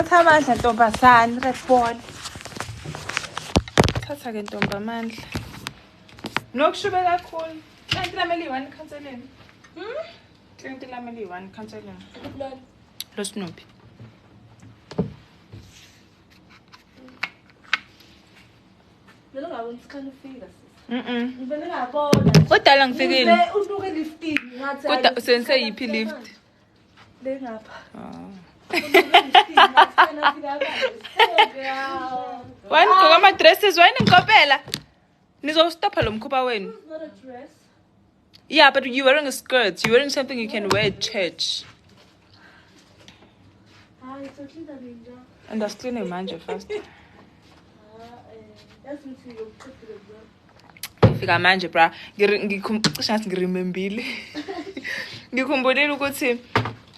Thatha amandla ntombazane, red ball. Thatha ke ntomba amandla. Nokushube kakhulu. Client lameli 1 counseling. Client lameli 1 counseling. Lo Snoopy. Lo ngabona isikhala ufika. Ngibona ngabona. Kodwa ngifikile. Usuke lifting ngathi. Kodwa sense yiphi lift? Le ngapha. Wani gqoka ama dresses wani ngikopela. Nizostopha lo mkhuba wenu. It's not a dress. Yeah, but you're wearing a skirt. You're wearing something you can wear at church. It's a clean ninja. And that's clean manje first. That's what you could Fika manje bra. Ngikhumbula ngiremembile. Ngikhumbulile ukuthi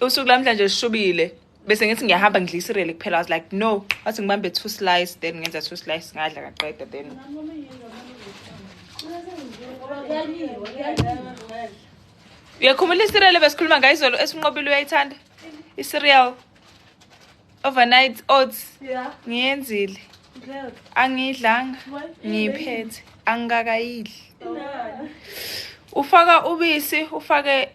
usuku lamhlanje lishubile. Bese ngithi ngiyahamba ngidla isirele kuphela. I was like, no. Wathi ngibambe 2 slices then ngenza 2 slices ngadla ngaqeda then. Uyakhumbula isirele besikhuluma ngayo izolo esinqobile uyayithanda? Iserial overnight oats. Yeah. Ngiyenzile. Angidlanga. Ngiphethe. Angakayidli. Ufaka ubisi, ufake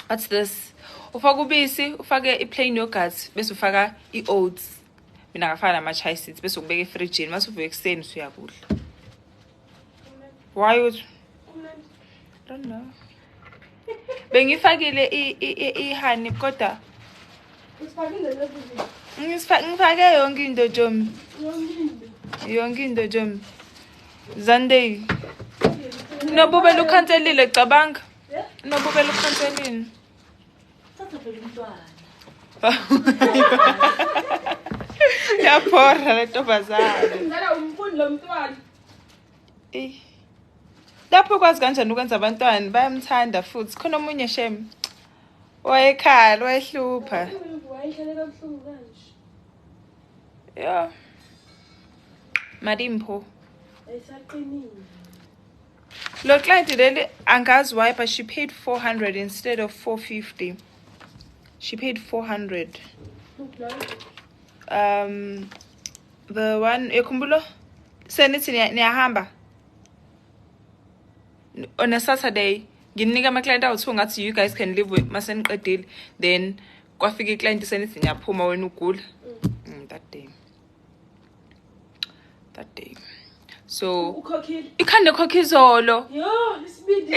what's this? Ufaka ubisi, ufake plain yogurt, bese ufaka oats. Mina ngafaka nama chai seeds bese ukubeka efridge mase uvuka ekseni usuyakudla. Why would don't know. Bengifakile honey kodwa ngifake yonke into Jomi. Yonke into Jomi. Sunday. Nobubela ukhanselile cabanga. Nobubela ukhanselile. Yaphora le ntombazane. Ngala umfundi lo mntwana. Lapho kwazi kanjani ukwenza abantwana bayamthanda futhi khona omunye shem. Wayekhala, wayehlupha. Wayehlele kabuhlungu kanje. Yeah. Madimpo. Ayisaqinile. Lo client leli angazi why but she paid 400 instead of 450. She paid 400. The one ekumbulo senithi niyahamba on a Saturday nginika ama client awuthu ngathi you guys can live with maseniqedile then kwafika iclient senithi ngiyaphuma wena ugula that day so ikhande khokhizolo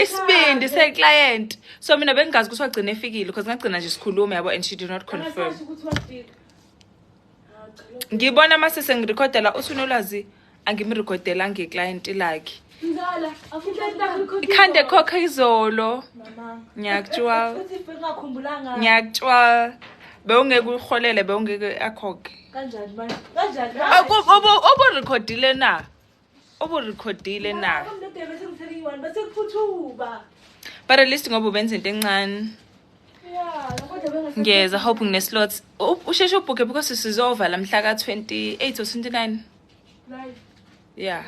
isibindi se client so mina bengazi ukuthi wagcina efikile because ngagcina nje sikhuluma yabo and she did not confirm. Ngibona mase sengirecordela usunolazi angimrecordela ngeclient lakhe. Ngala afika Ikhande khokha izolo. Ngiyakutshwa. Ngiyakutshwa. Bewungeke uholele bewungeke akhokhe. Kanjani manje? Kanjani? Obo recordile na. Obo recordile na. Bese kuphuthuba. But at least ngoba ubenza into encane. Yes, I hope ngine slots. Usheshe ubhuke because sizova la mhla ka 28 or 29. Right. Yeah.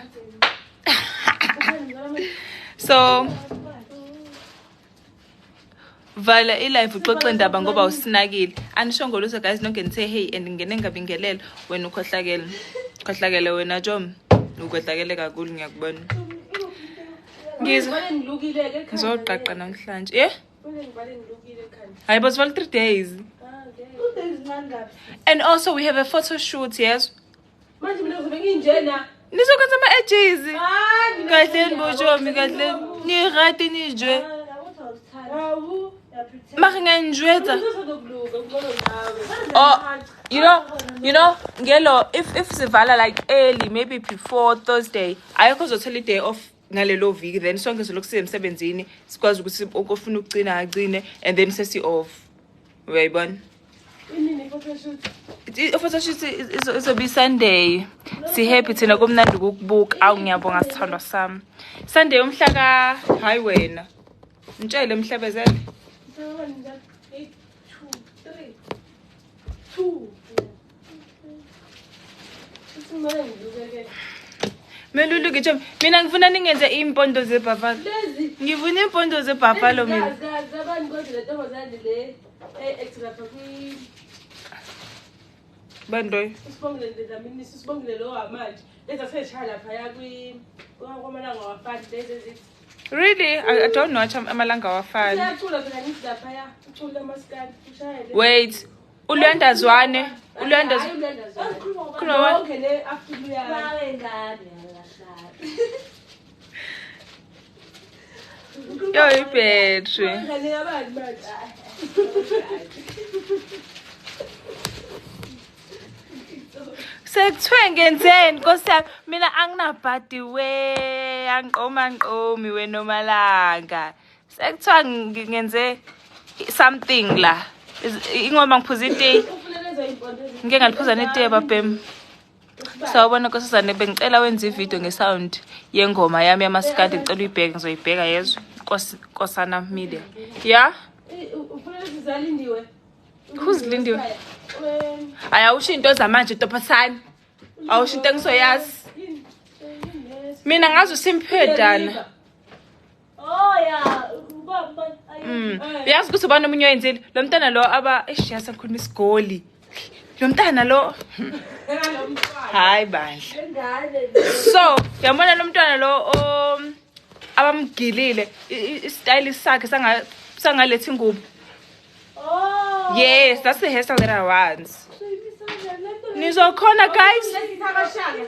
So vala ilive uxoxe indaba ngoba usinakile. Anisho ngoluso guys nonke nithe hey and ngene ngabingelela wena ukhohlakele. Khohlakele wena Jom. Ukhohlakele kakhulu ngiyakubona. Ngizoqaqa namhlanje. Yeah? I was for 3 days. 2 days ngani? And also we have a photo shoot, yes. Manje mina ngizobe nginjena. Nizokwenza ama edges. Kahle Bojomi kahle. Ni rate nijwe. Maringanjweta. Oh, you know, ngelo if sivala like early maybe before Thursday, ayikho uzothola day off ngalelo viki then sonke silokusiza emsebenzini sikwazi ukuthi okufuna ukugcina agcine and then sesi off. Uyayibona? Inini photo shoot? Photo shoot is be Sunday. Si happy thina kumnandi ukubuka awu ngiyabonga sithandwa sami. Sunday umhla ka hayi wena. Ntshele mhlabezele. 8 2 3 2. Melulu ngitsho mina ngifuna ningenze impondo zeBuffalo. Ngivuna impondo zeBuffalo mina. Bandoy. Sibongile Dlamini, sibongile lo manje. Leza seshaya lapha ya kwamalanga wafani lezi. Really? I don't know amalanga wafana. Siyacula phela ngithi lapha ya ucula maskandi ushayele. Wait. Ulwenda Zwane. Ulwenda Khuluma wonke le after luya. Bawe ngane yalahlala. Yo ibhetri. Ngane yabani manje? Sekuthiwe ngenzeni Nkosi yami mina anginabhadi we angiqomi we nomalanga. Sekuthiwa ngenze something la. Ingoma ngiphuza iti. Ngeke ngaliphuza netiye babhem. Sawubona Nkosazane bengicela wenza ivideo ngesound yengoma yami yamaskandi ngicela uyibheke ngizoyibheka yezwe Nkosana Media. Yeah? Ufuna sizalindiwe. Who's Lindiwe? Ayawusho into zamanje Tophasana. Awusho into engisoyazi. Mina ngazi usimphedana. Oh yeah, ubaba Uyazi ukuthi ubani omunye oyenzile lo mntana lo yasa khona isigoli. Lo mntana lo hayi bandla. ngane. So, yabona lo mntwana lo abamgilile istyle sakhe sangaletha ingubo. Oh. Yes, that's the hairstyle that I want. Nizokhona guys. Lesithabashaka.